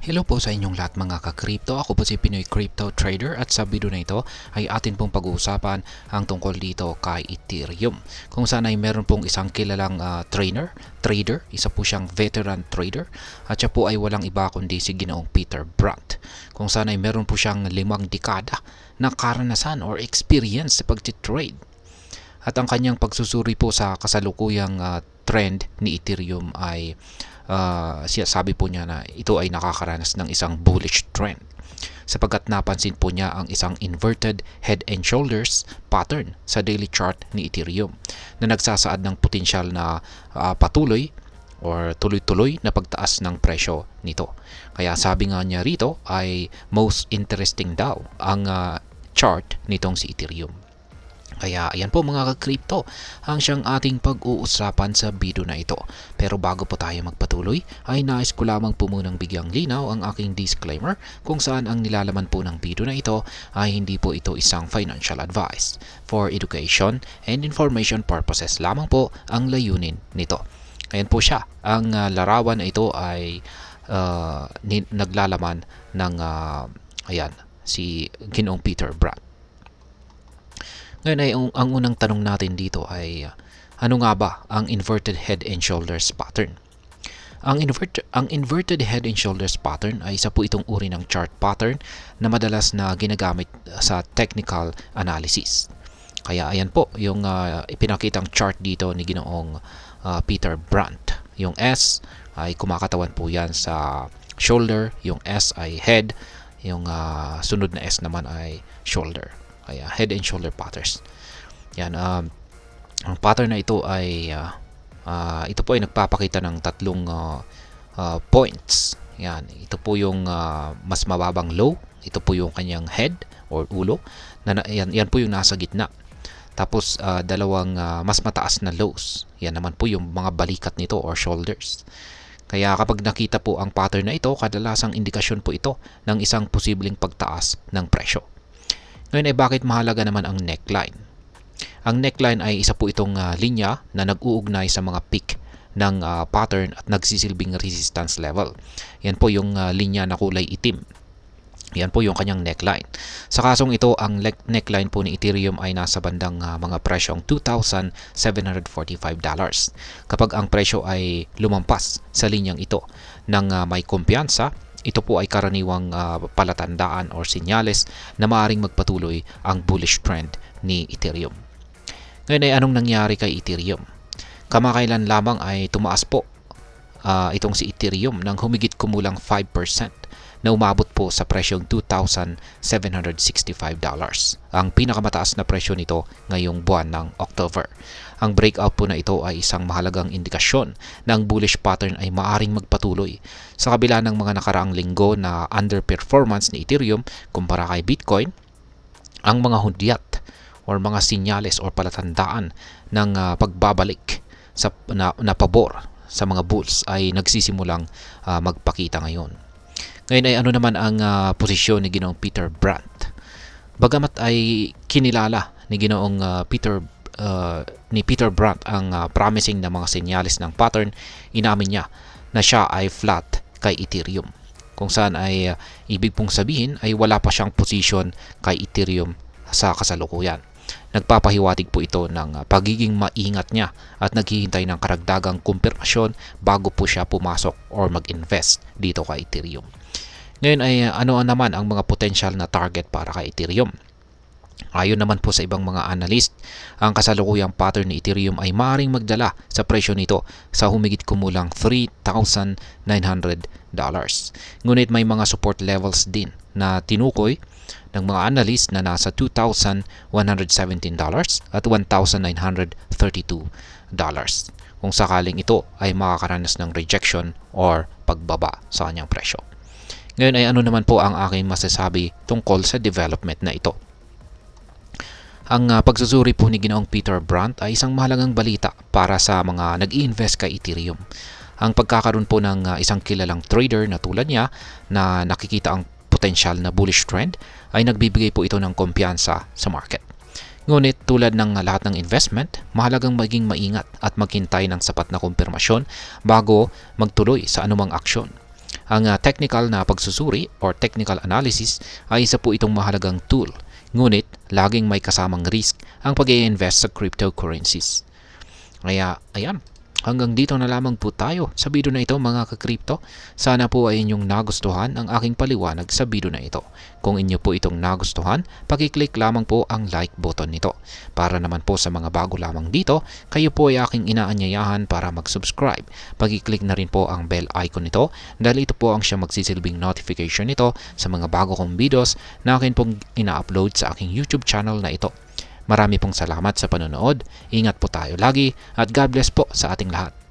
Hello po sa inyong lahat mga ka-crypto. Ako po si Pinoy Crypto Trader at sa video na ito ay atin pong pag-uusapan ang tungkol dito kay Ethereum. Kung saan ay meron pong isang kilalang trader, isa po siyang veteran trader at siya po ay walang iba kundi si Ginoong Peter Brandt. Kung saan ay meron po siyang 5 dekada na karanasan or experience sa pag-trade. At ang kanyang pagsusuri po sa kasalukuyang trend ni Ethereum ay sabi po niya na ito ay nakakaranas ng isang bullish trend sapagkat napansin po niya ang isang inverted head and shoulders pattern sa daily chart ni Ethereum na nagsasaad ng potensyal na patuloy or tuloy-tuloy na pagtaas ng presyo nito. Kaya sabi nga niya rito ay most interesting daw ang chart nitong si Ethereum. Kaya ayan po mga ka-crypto ang siyang ating pag-uusapan sa video na ito. Pero bago po tayo magpatuloy ay nais ko lamang po munang bigyang linaw ang aking disclaimer kung saan ang nilalaman po ng video na ito ay hindi po ito isang financial advice. For education and information purposes lamang po ang layunin nito. Ayan po siya. Ang larawan na ito ay naglalaman ng si Ginoong Peter Brandt. Ngayon ay ang unang tanong natin dito ay ano nga ba ang inverted head and shoulders pattern? Ang inverted head and shoulders pattern ay isa po itong uri ng chart pattern na madalas na ginagamit sa technical analysis. Kaya ayan po yung ipinakitang chart dito ni Ginoong Peter Brandt. Yung S ay kumakatawan po yan sa shoulder, yung S ay head, yung sunod na S naman ay shoulder. Kaya head and shoulder patterns. Yan, ang pattern na ito ay ito po ay nagpapakita ng tatlong points. Yan, ito po yung mas mababang low, ito po yung kanyang head or ulo. Yan po yung nasa gitna. Tapos dalawang mas mataas na lows. Yan naman po yung mga balikat nito or shoulders. Kaya kapag nakita po ang pattern na ito, kadalasang indikasyon po ito ng isang posibleng pagtaas ng presyo. Ngayon ay bakit mahalaga naman ang neckline? Ang neckline ay isa po itong linya na nag-uugnay sa mga peak ng pattern at nagsisilbing resistance level. Yan po yung linya na kulay itim. Yan po yung kanyang neckline. Sa kasong ito, ang neckline po ni Ethereum ay nasa bandang mga presyong $2,745. Kapag ang presyo ay lumampas sa linyang ito ng may kumpiyansa, ito po ay karaniwang palatandaan or senyales na maaaring magpatuloy ang bullish trend ni Ethereum. Ngayon ay anong nangyari kay Ethereum? Kamakailan lamang ay tumaas po itong si Ethereum ng humigit kumulang 5% na umabot po sa presyong $2,765. Ang pinakamataas na presyo nito ngayong buwan ng October. Ang breakout po na ito ay isang mahalagang indikasyon na ang bullish pattern ay maaring magpatuloy sa kabila ng mga nakaraang linggo na underperformance ni Ethereum kumpara kay Bitcoin. Ang mga hudyat or mga sinyales or palatandaan ng pagbabalik na pabor sa mga bulls ay nagsisimulang magpakita ngayon. Ngayon ay ano naman ang posisyon ni Ginoong Peter Brandt? Bagamat ay kinilala ni Ginoong Peter Brandt ang promising na mga senyales ng pattern, inamin niya na siya ay flat kay Ethereum. Kung saan ay ibig pong sabihin ay wala pa siyang posisyon kay Ethereum sa kasalukuyan. Nagpapahiwatig po ito ng pagiging maingat niya at naghihintay ng karagdagang kumpirmasyon bago po siya pumasok or mag-invest dito kay Ethereum. Ngayon ay ano naman ang mga potential na target para kay Ethereum? Ayon naman po sa ibang mga analyst, ang kasalukuyang pattern ni Ethereum ay maaaring magdala sa presyo nito sa humigit kumulang $3,900. Ngunit may mga support levels din na tinukoy ng mga analyst na nasa $2,117 at $1,932 kung sakaling ito ay makakaranas ng rejection or pagbaba sa kanyang presyo. Ngayon ay ano naman po ang aking masasabi tungkol sa development na ito. Ang pagsusuri po ni Ginoong Peter Brandt ay isang mahalagang balita para sa mga nag-i-invest kay Ethereum. Ang pagkakaroon po ng isang kilalang trader na tulad niya na nakikita ang potensyal na bullish trend ay nagbibigay po ito ng kumpiyansa sa market. Ngunit tulad ng lahat ng investment, mahalagang maging maingat at maghintay ng sapat na kumpirmasyon bago magtuloy sa anumang aksyon. Ang technical na pagsusuri or technical analysis ay isa po itong mahalagang tool. Ngunit, laging may kasamang risk ang pag-i-invest sa cryptocurrencies. Kaya, ayan. Hanggang dito na lamang po tayo sa video na ito mga ka-crypto. Sana po ay inyong nagustuhan ang aking paliwanag sa video na ito. Kung inyo po itong nagustuhan, pakiclick lamang po ang like button nito. Para naman po sa mga bago lamang dito, kayo po ay aking inaanyayahan para mag-subscribe. Pakiclick na rin po ang bell icon nito dahil ito po ang siya magsisilbing notification nito sa mga bago kong videos na akin pong ina-upload sa aking YouTube channel na ito. Marami pong salamat sa panonood, ingat po tayo lagi at God bless po sa ating lahat.